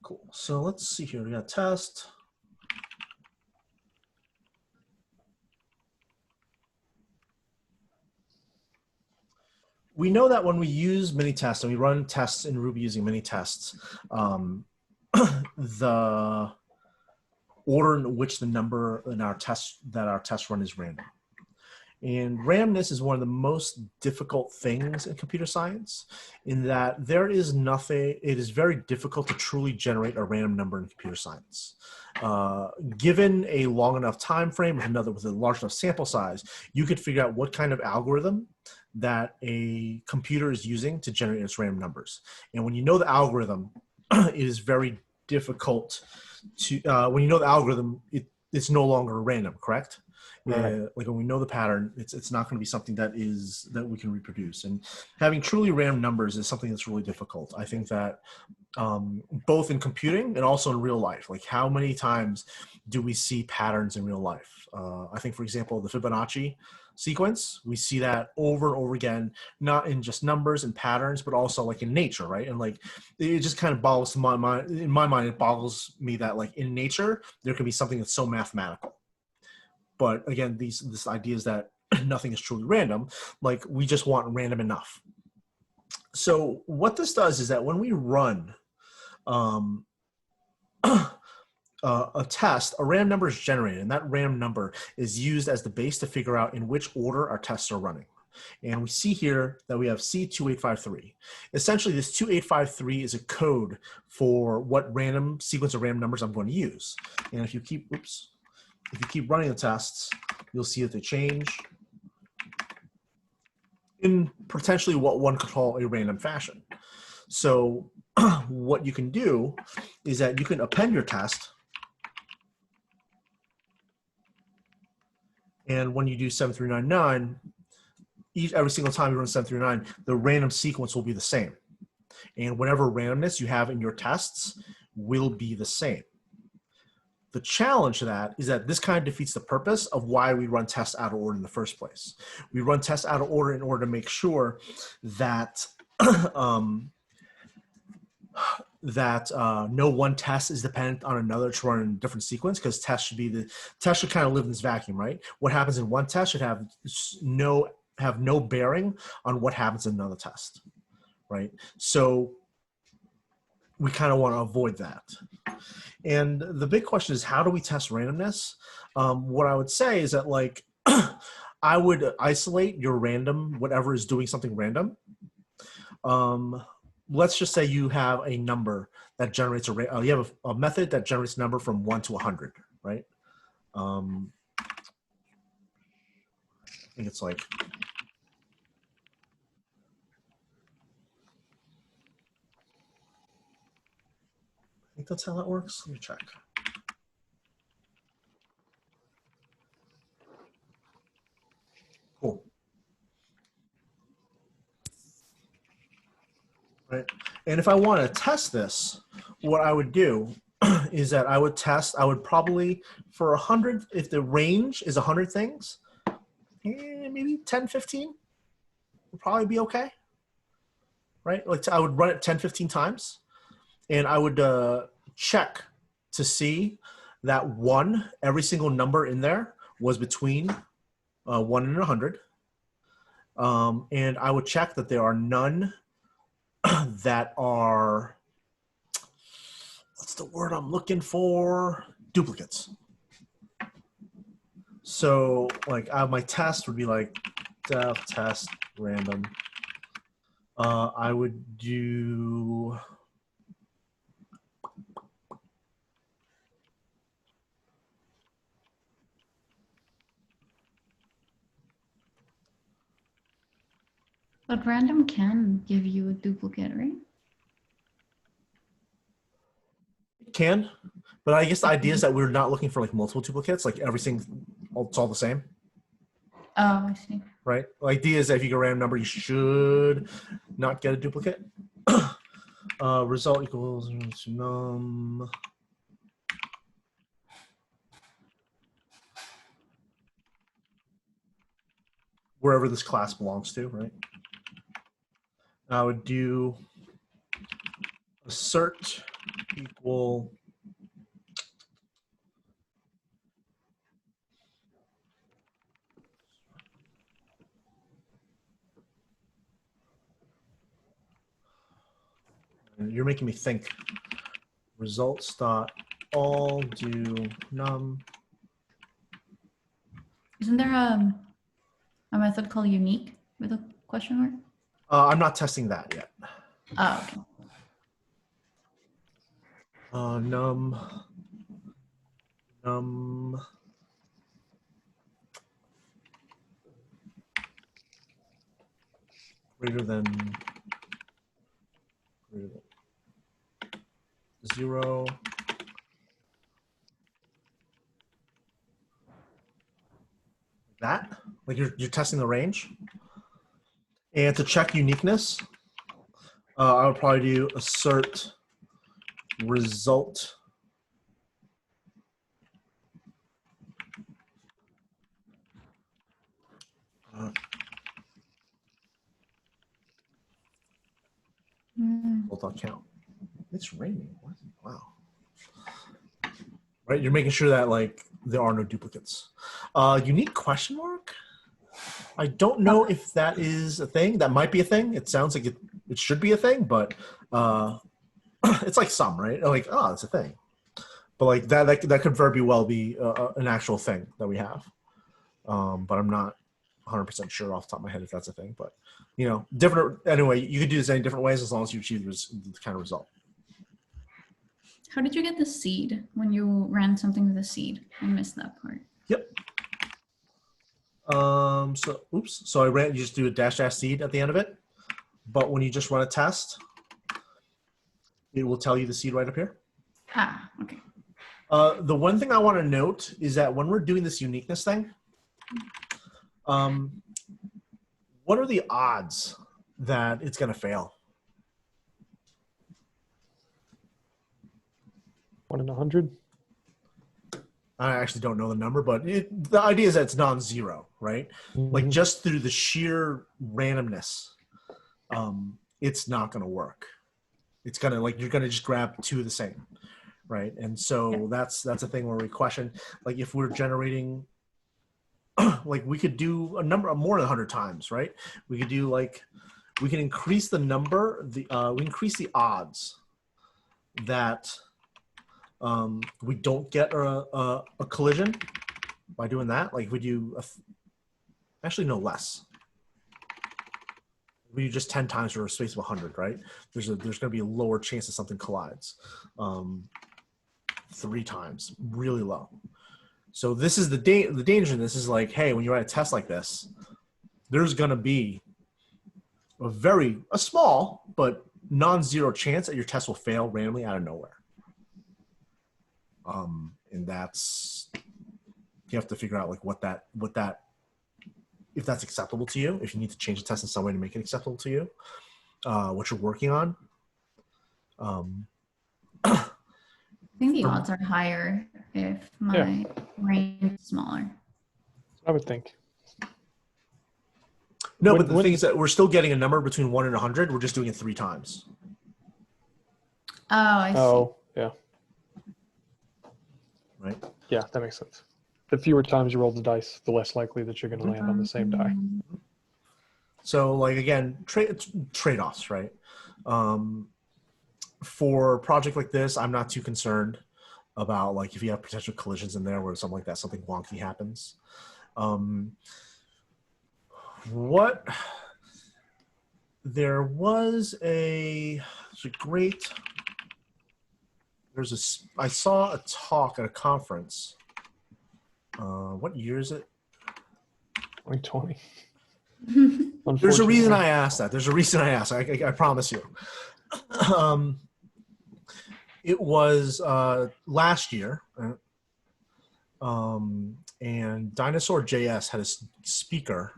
Cool. So let's see here. We got test. We know that when we use mini tests and we run tests in Ruby using mini tests, the order in which the number in our test run is random. And randomness is one of the most difficult things in computer science in that there is nothing, it is very difficult to truly generate a random number in computer science. Given a long enough time frame with a large enough sample size, you could figure out what kind of algorithm that a computer is using to generate its random numbers. And when you know the algorithm, it is very difficult to, when you know the algorithm, it's no longer random, correct? Right. Like when we know the pattern, it's not going to be something that we can reproduce. And having truly random numbers is something that's really difficult. I think that both in computing and also in real life, like how many times do we see patterns in real life? I think, for example, the Fibonacci sequence, we see that over and over again, not in just numbers and patterns, but also like in nature, right? And like, it just kind of boggles my mind. In my mind, it boggles me that like in nature, there can be something that's so mathematical. But again, this idea is that nothing is truly random. Like we just want random enough. So what this does is that when we run a test, a random number is generated, and that random number is used as the base to figure out in which order our tests are running. And we see here that we have C2853. Essentially, this 2853 is a code for what random sequence of random numbers I'm going to use. And if you keep, if you keep running the tests, you'll see that they change in potentially what one could call a random fashion. So what you can do is that you can append your test. And when you do 7399, every single time you run 7399, the random sequence will be the same. And whatever randomness you have in your tests will be the same. The challenge to that is that this kind of defeats the purpose of why we run tests out of order in the first place. We run tests out of order in order to make sure that no one test is dependent on another to run in a different sequence, because tests should kind of live in this vacuum, right? What happens in one test should have no bearing on what happens in another test, right? So we kind of want to avoid that. And the big question is, how do we test randomness? What I would say is that, like, I would isolate your random, whatever is doing something random. Let's just say you have a number that generates you have a method that generates a number from 1 to 100, right? I think it's like, I think that's how that works. Let me check. Cool. Right. And if I want to test this, what I would do is that I would probably, for 100, if the range is 100 things, maybe 10, 15 would probably be okay. Right? Like I would run it 10, 15 times. And I would check to see that every single number in there was between 1 and 100. And I would check that there are none that are, what's the word I'm looking for? Duplicates. So like my test would be like def test random. I would do, but random can give you a duplicate, right? It can, but I guess the idea is that we're not looking for like multiple duplicates, like everything, it's all the same. Oh, I see. Right? The idea is that if you get a random number, you should not get a duplicate. Result equals num. Wherever this class belongs to, right? I would do assert equal you're making me think. Results dot all do num. Isn't there a method called unique with a question mark? I'm not testing that yet. Oh, okay. Num greater than 0. That, like you're testing the range. And to check uniqueness, I would probably do assert result count. It's raining. What? Wow. Right, you're making sure that like there are no duplicates. Unique question mark. I don't know if that is a thing. That might be a thing. It sounds like it should be a thing, but it's like some, right? Like, oh, it's a thing. But like that could very well be an actual thing that we have. But I'm not 100% sure off the top of my head if that's a thing. But different. Anyway, you could do this any different ways as long as you achieve the kind of result. How did you get the seed when you ran something with a seed? I missed that part. Yep. So you just do a -- seed at the end of it. But when you just run a test, it will tell you the seed right up here. Ah, okay. The one thing I want to note is that when we're doing this uniqueness thing, what are the odds that it's going to fail? 1 in 100. I actually don't know the number, but the idea is that it's non-zero, right? Mm-hmm. Like just through the sheer randomness, it's not going to work. It's going to you're going to just grab two of the same, right? And so that's a thing where we question, like if we're generating, like we could do a number of more than 100 times, right? We could do we can increase the number, we increase the odds that we don't get a collision by doing that. Like we do, actually no less. We do just 10 times for a space of 100, right? There's going to be a lower chance that something collides. 3 times, really low. So this is the danger. This is like, hey, when you write a test like this, there's going to be a small but non-zero chance that your test will fail randomly out of nowhere. And that's, you have to figure out like what that if that's acceptable to you, if you need to change the test in some way to make it acceptable to you, what you're working on. I think the odds are higher if my range is smaller. I would think. No, but the thing is that we're still getting a number between 1 and 100. We're just doing it 3 times. Oh, I see. Oh, yeah. Right? Yeah, that makes sense. The fewer times you roll the dice, the less likely that you're going to land on the same die. So, like, again, trade-offs, right? For a project like this, I'm not too concerned about, like, if you have potential collisions in there where something like that, something wonky happens. There was I saw a talk at a conference. What year is it? 2020. There's a reason I asked that. There's a reason I asked. I promise you. It was last year, and Dinosaur JS had a speaker.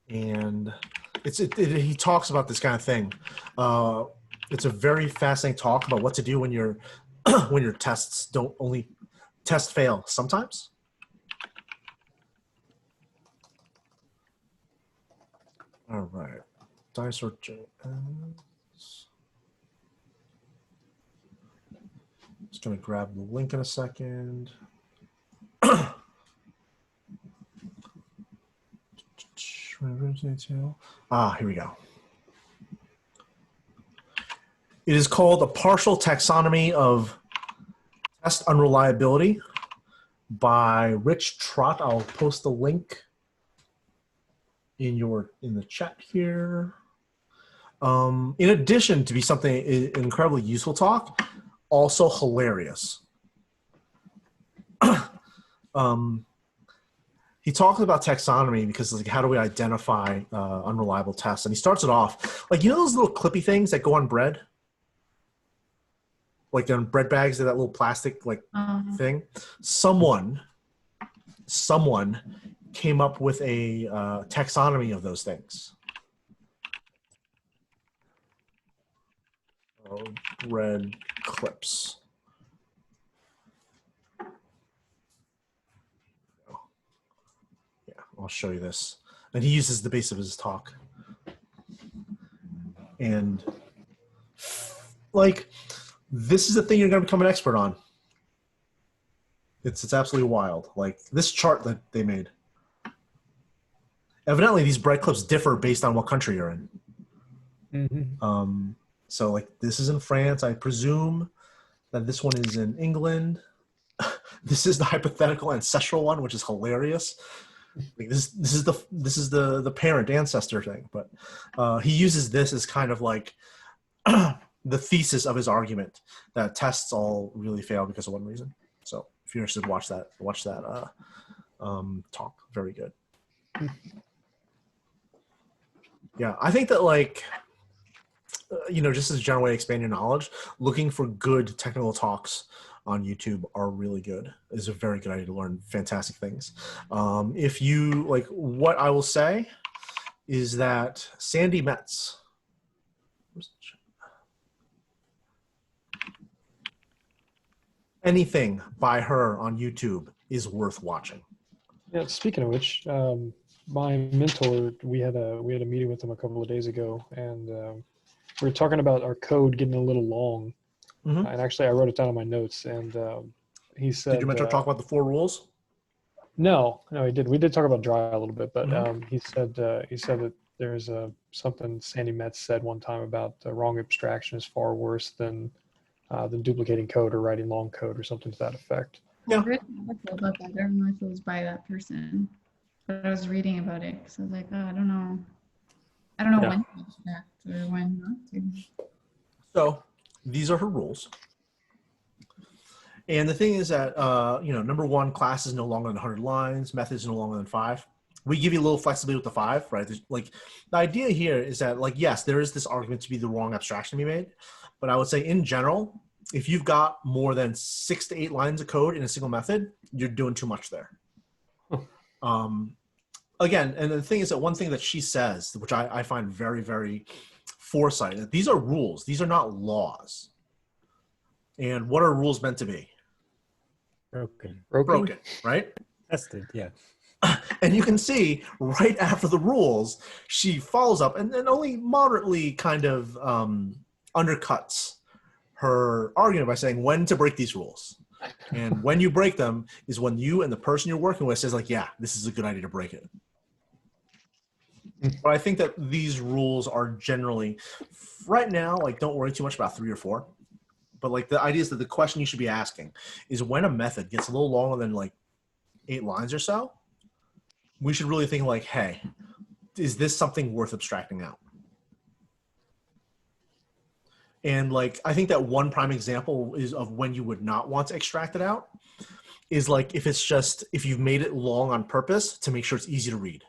And he talks about this kind of thing. It's a very fascinating talk about what to do when your tests don't only test fail sometimes. All right. Dinosaur Checkins. Just going to grab the link in a second. Here we go. It is called A Partial Taxonomy of Test Unreliability by Rich Trott. I'll post the link in the chat here. In addition to be something an incredibly useful talk, also hilarious. He talks about taxonomy because like how do we identify unreliable tests, and he starts it off like, you know those little clippy things that go on bread, like on bread bags, that little plastic like thing. Someone came up with a taxonomy of those things. Bread clips. Yeah, I'll show you this. And he uses the base of his talk. And like, this is the thing you're going to become an expert on. It's absolutely wild. Like this chart that they made. Evidently, these bread clips differ based on what country you're in. Mm-hmm. So like this is in France. I presume that this one is in England. This is the hypothetical ancestral one, which is hilarious. Like this is the parent ancestor thing. But he uses this as kind of like the thesis of his argument that tests all really fail because of one reason. So if you're interested, watch that talk. Very good. Yeah, I think that like, just as a general way to expand your knowledge, looking for good technical talks on YouTube are really good. It's a very good idea to learn fantastic things. If you like, what I will say is that Sandy Metz, anything by her on YouTube is worth watching. Yeah. Speaking of which, my mentor, we had a meeting with him a couple of days ago, and we were talking about our code getting a little long. Mm-hmm. And actually, I wrote it down in my notes. And he said, "Did your mentor talk about the 4 rules?" No, he did. We did talk about dry a little bit, but Mm-hmm. he said that there's something Sandy Metz said one time about wrong abstraction is far worse than duplicating code or writing long code or something to that effect. Yeah. I read an article about that. I don't know if it was by that person, but I was reading about it because I was like, oh, I don't know Yeah. when to abstract or when not to. So these are her rules. And the thing is that, number 1, class is no longer than 100 lines. Method is no longer than 5. We give you a little flexibility with the 5, right? There's, like, the idea here is that, like, yes, there is this argument to be the wrong abstraction to be made. But I would say in general, if you've got more than 6 to 8 lines of code in a single method, you're doing too much there. Again, and the thing is that one thing that she says, which I find very, very foresighted, these are rules. These are not laws. And what are rules meant to be? Broken, right? Tested, yeah. And you can see right after the rules, she follows up and then only moderately kind of undercuts her argument by saying when to break these rules. And when you break them is when you and the person you're working with says like, yeah, this is a good idea to break it. But I think that these rules are generally, right now, like don't worry too much about 3 or 4. But like the idea is that the question you should be asking is when a method gets a little longer than like 8 lines or so, we should really think like, hey, is this something worth abstracting out? And like, I think that one prime example is of when you would not want to extract it out is like if you've made it long on purpose to make sure it's easy to read,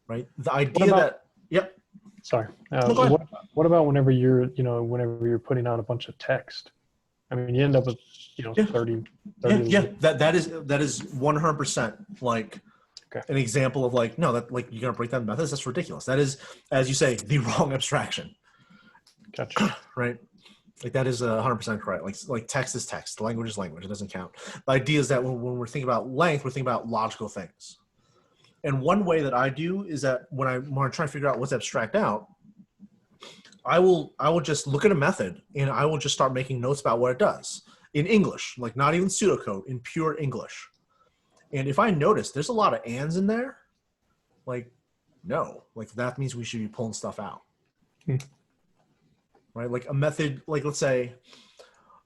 right? The idea yep. Sorry. No, what about whenever you're putting out a bunch of text? I mean, you end up with, 30. Yeah. That is 100% like an example of like, no, that like you're going to break down methods. That's ridiculous. That is, as you say, the wrong abstraction. Gotcha. Right. Like that is 100% correct. Like text is text. Language is language. It doesn't count. The idea is that when we're thinking about length, we're thinking about logical things. And one way that I do is that when I'm trying to figure out what's abstract out, I will just look at a method and I will just start making notes about what it does in English, like not even pseudocode, in pure English. And if I notice there's a lot of ands in there, like, no, like that means we should be pulling stuff out. Right? Like a method, like let's say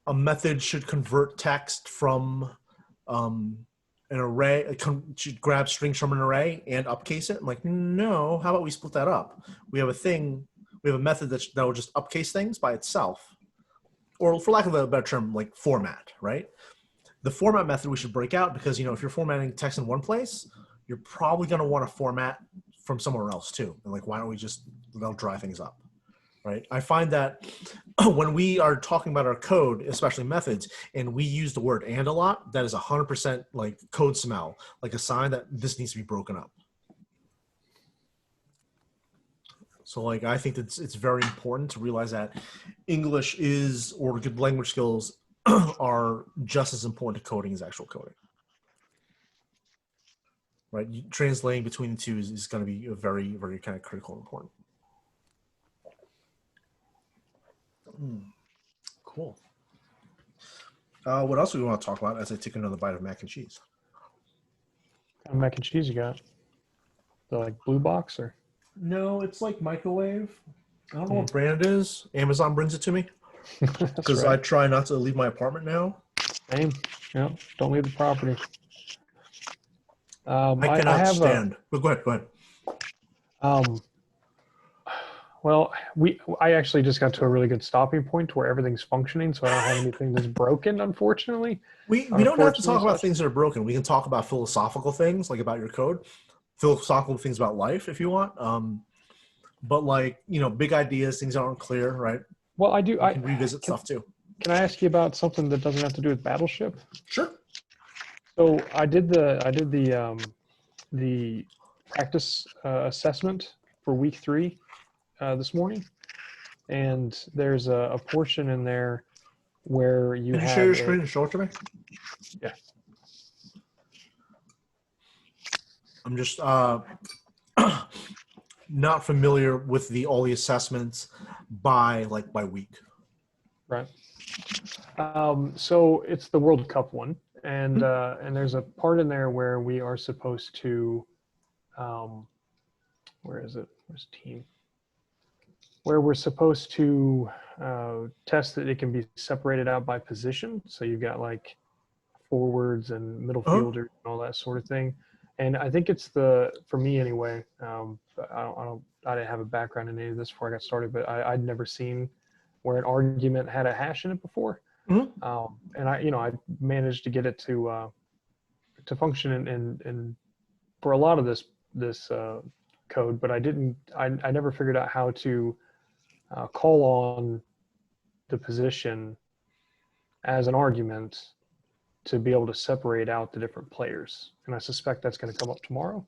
a method should convert text from an array, should grab strings from an array and upcase it. I'm like, no, how about we split that up? We have a method that will just upcase things by itself. Or for lack of a better term, like format, right? The format method we should break out because, if you're formatting text in one place, you're probably going to want to format from somewhere else too. And like, why don't we they'll dry things up, right? I find that when we are talking about our code, especially methods, and we use the word and a lot, that is 100% like code smell, like a sign that this needs to be broken up. So like, I think that it's very important to realize that English or good language skills are just as important to coding as actual coding. Right? Translating between the two is going to be a very, very kind of critical and important. Cool. What else do we want to talk about as I take another bite of mac and cheese? What kind of mac and cheese you got? The like blue box or? No, it's like microwave. I don't know what brand it is. Amazon brings it to me because I try not to leave my apartment now. Same. Yeah. Don't leave the property. I cannot stand. But go ahead. Well, I actually just got to a really good stopping point where everything's functioning, so I don't have anything that's broken, unfortunately. We don't have to talk about things that are broken. We can talk about philosophical things, like about your code, philosophical things about life, if you want. But like, big ideas, things that aren't clear, right? Well, I do. I can revisit stuff too. Can I ask you about something that doesn't have to do with Battleship? Sure. So I did the practice assessment for week 3 this morning, and there's a portion in there where you Can you have share your screen and show it to me? Yeah. I'm just not familiar with all the assessments by week. Right. So it's the World Cup one, and there's a part in there where we are supposed to, where is it? Where's team? Where we're supposed to test that it can be separated out by position. So you've got like forwards and middle fielders and all that sort of thing. And I think it's for me anyway. I didn't have a background in any of this before I got started, but I'd never seen where an argument had a hash in it before. Mm-hmm. And I managed to get it to function and for a lot of this code, but I never figured out how to call on the position as an argument to be able to separate out the different players. And I suspect that's going to come up tomorrow.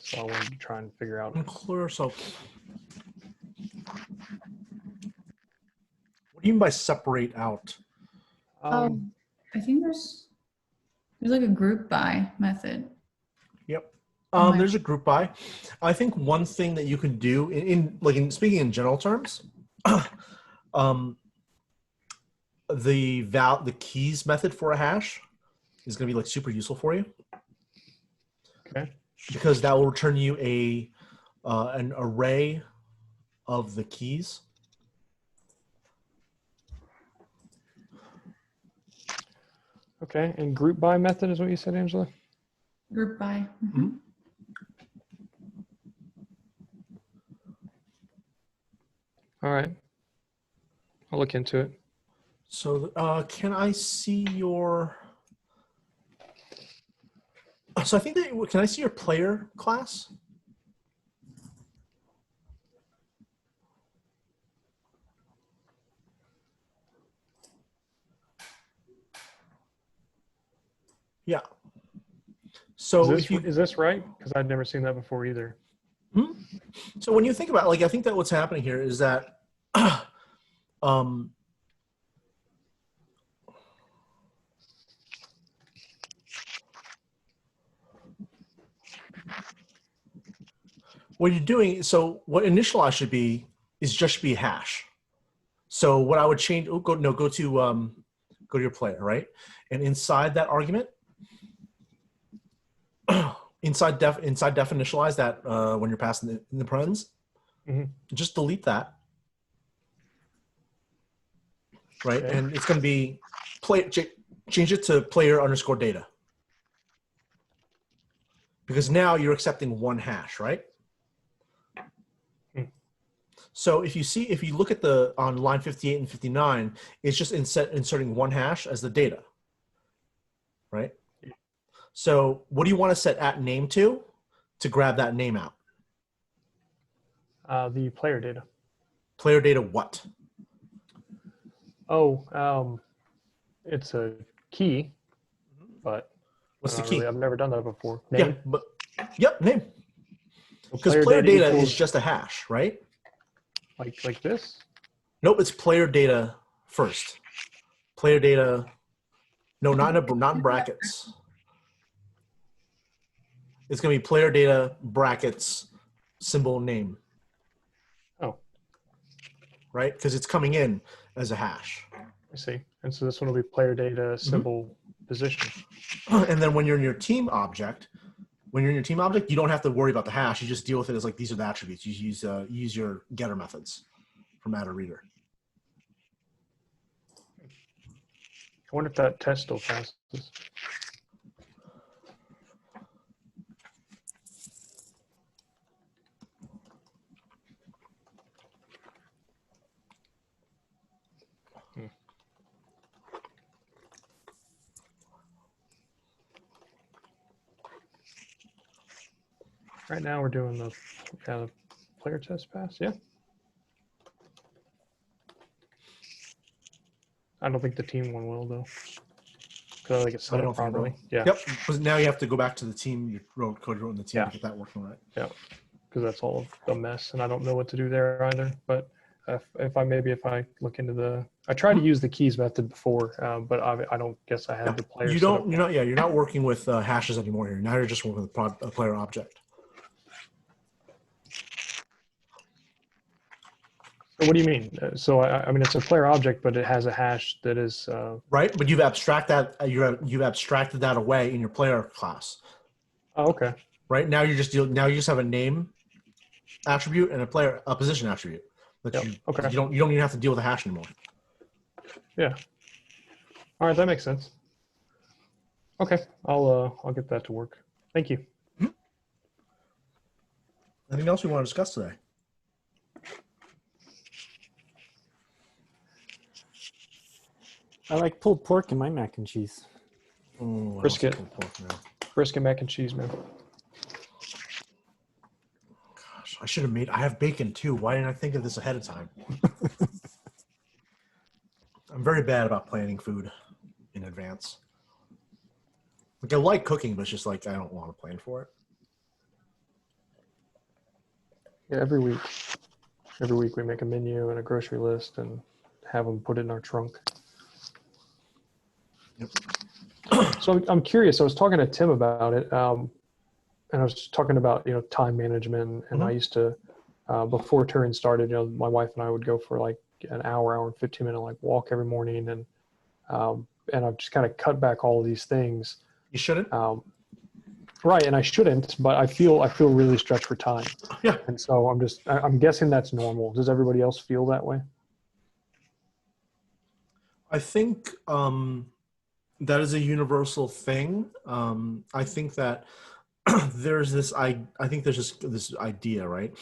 So I wanted to try and figure out. Clear. So what do you mean by separate out? I think there's like a group by method. Yep. There's a group by. I think one thing that you can do in speaking in general terms, the keys method for a hash is going to be like super useful for you. Okay. Because that will return you an array of the keys. Okay, and group by method is what you said, Angela? Group by. Mm-hmm. All right. I'll look into it. So can I see your... So I think can I see your player class? Yeah. So is this right? Because I'd never seen that before either. Hmm? So when you think about I think that what's happening here is that what you're doing, so what initialize should be is just be a hash. So what I would change, go to your player, right? And inside that argument, inside def initialize that when you're passing in the parens, just delete that, right? Okay. And it's going to be change it to player underscore data, because now you're accepting one hash, right? So if you look at on line 58 and 59, it's just inserting one hash as the data, right? So what do you want to set at name to grab that name out? The player data. Player data what? Oh, it's a key, but What's the key? I've never done that before. Name? Yeah, name. Because player data is just a hash, right? Like this? Nope, it's player data first. Player data. No, not in brackets. It's going to be player data brackets symbol name. Oh. Right? Because it's coming in as a hash. I see. And so this one will be player data symbol position. And then when you're in your team object, you don't have to worry about the hash. You just deal with it as like, these are the attributes. You use your getter methods from add or reader. I wonder if that test still passes. Right now we're doing the player test pass, yeah. I don't think the team one will though. Because I think it's set up properly. Yeah. Yep. Because now you have to go back to the team you wrote in the team to get that working right. Yeah. Because that's all a mess, and I don't know what to do there either. But if I look into I tried to use the keys method before, but I don't guess I had the player. You're not working with hashes anymore here. Now you're just working with a player object. So what do you mean? So I mean, it's a player object, but it has a hash that is right. But you've abstracted that away in your player class. Oh, okay. Right now you just have a name attribute and a position attribute. Okay. You don't even have to deal with a hash anymore. Yeah. All right, that makes sense. Okay, I'll get that to work. Thank you. Anything else we want to discuss today? I like pulled pork in my mac and cheese. Oh, Brisket. Brisket mac and cheese, man. Gosh, I have bacon too. Why didn't I think of this ahead of time? I'm very bad about planning food in advance. Like, I like cooking, but it's just like I don't want to plan for it. Yeah, every week we make a menu and a grocery list and have them put it in our trunk. Yep. So I'm curious. I was talking to Tim about it, and I was talking about time management. And I used to, before Turing started, my wife and I would go for like an hour and 15-minute walk every morning, and I've just kind of cut back all of these things. You shouldn't. Right, and I shouldn't, but I feel really stretched for time. Yeah. And so I'm guessing that's normal. Does everybody else feel that way? I think that is a universal thing. I think that there's this idea, right?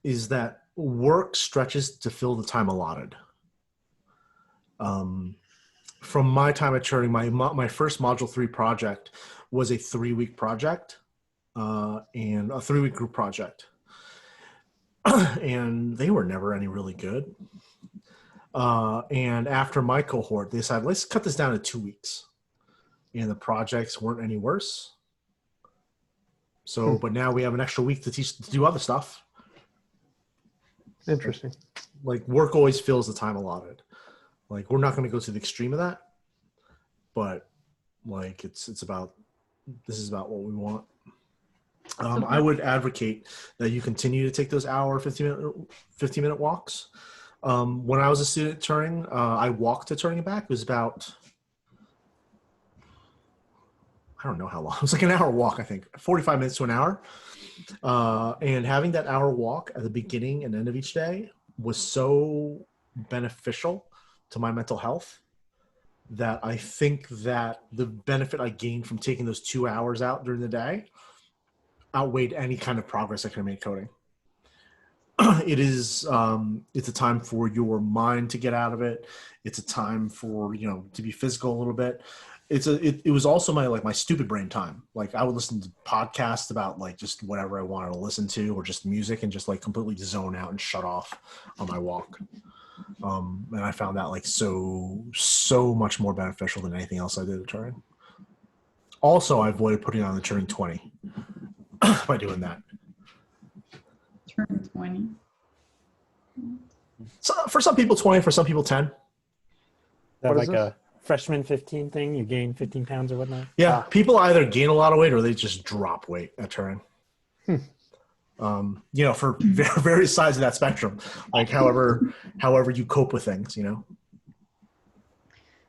Is that work stretches to fill the time allotted. From my time at Turing, my first Module 3 project was a 3-week project and a 3-week group project. And they were never any really good. And after my cohort, they decided, let's cut this down to 2 weeks. And the projects weren't any worse. So, but now we have an extra week to do other stuff. Interesting. Like work always fills the time allotted. Like, we're not going to go to the extreme of that, but like this is about what we want. I would advocate that you continue to take those hour, 15-minute walks. When I was a student at Turing, I walked to Turing and back. It was about, I don't know how long. It was like an hour walk, I think, 45 minutes to an hour. And having that hour walk at the beginning and end of each day was so beneficial to my mental health that I think that the benefit I gained from taking those 2 hours out during the day outweighed any kind of progress I could have made coding. It's a time for your mind to get out of it. It's a time for, to be physical a little bit. It was also my stupid brain time. Like I would listen to podcasts about like just whatever I wanted to listen to, or just music, and just like completely zone out and shut off on my walk. And I found that like so much more beneficial than anything else I did at Turing. Also, I avoided putting on the Turing 20 by doing that. Turing 20. So for some people 20, for some people 10. What is Like this? a freshman 15 thing, you gain 15 pounds or whatnot. Yeah, people either gain a lot of weight or they just drop weight at Turing. For various sides of that spectrum, like however you cope with things,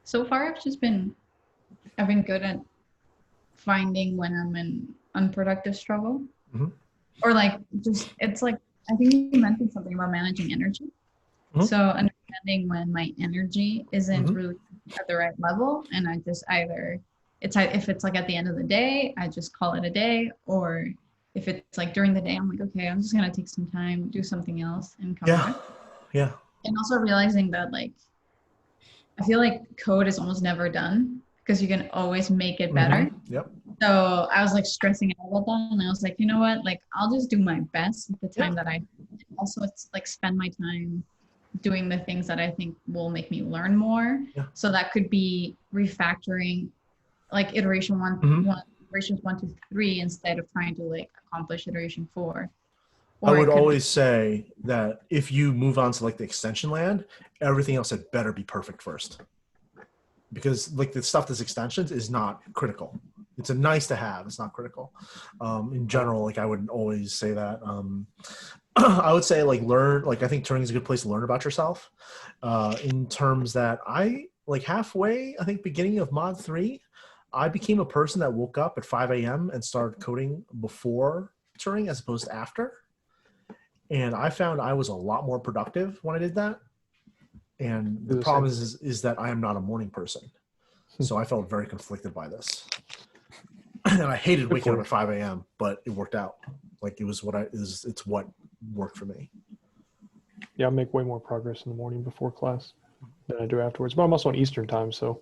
So far, I've been good at finding when I'm in unproductive struggle, or like it's like I think you mentioned something about managing energy. Mhm. So understanding when my energy isn't really at the right level, and I just if it's like at the end of the day, I just call it a day, or if it's like during the day, I'm like, okay, I'm just gonna take some time, do something else, and come back. Yeah. And also realizing that like I feel like code is almost never done because you can always make it better. Yep. So I was like stressing out about that, and I was like, you know what? Like I'll just do my best at the time that I. Also, it's like spend my time doing the things that I think will make me learn more. Yeah. So that could be refactoring, like iteration iterations 1 to 3 instead of trying to like accomplish iteration 4. I would always say that if you move on to like the extension land, everything else had better be perfect first. Because like the stuff that's extensions is not critical. It's a nice to have. It's not critical. In general, like I would always say that. I would say like I think Turing is a good place to learn about yourself. In terms that I like halfway, I think beginning of mod 3, I became a person that woke up at 5 a.m. and started coding before Turing as opposed to after. And I found I was a lot more productive when I did that. And the problem is that I am not a morning person. So I felt very conflicted by this. And I hated waking up at 5 a.m., but it worked out. Like it was it's what worked for me. Yeah, I make way more progress in the morning before class than I do afterwards. But I'm also on Eastern time, so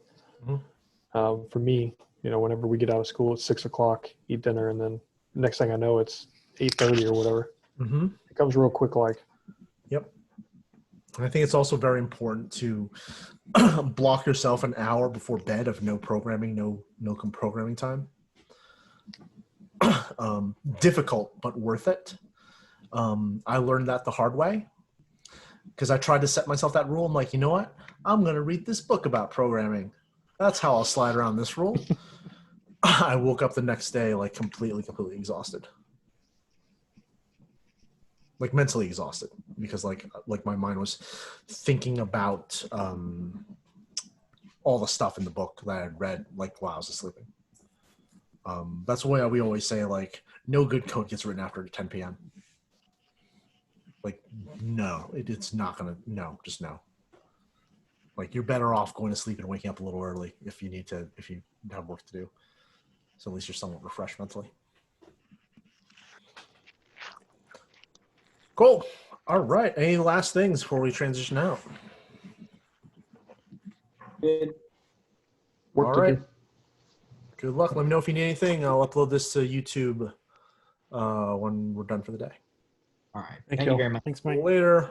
for me, whenever we get out of school, it's 6 o'clock, eat dinner, and then next thing I know, it's 8:30 or whatever. It comes real quick, like. Yep. And I think it's also very important to block yourself an hour before bed of no programming, no programming time. Difficult, but worth it. I learned that the hard way because I tried to set myself that rule. I'm like, you know what? I'm going to read this book about programming. That's how I'll slide around this rule. I woke up the next day like completely exhausted. Like mentally exhausted because like my mind was thinking about all the stuff in the book that I had read like while I was sleeping. That's why we always say like no good code gets written after 10 p.m. Like no, it's not gonna just no. Like you're better off going to sleep and waking up a little early if you have work to do. So at least you're somewhat refreshed mentally. Cool. All right. Any last things before we transition out? Good. Work All right. to do. Good luck. Let me know if you need anything. I'll upload this to YouTube when we're done for the day. All right. Thank Thank you. you very much. Thanks, Mike. Later.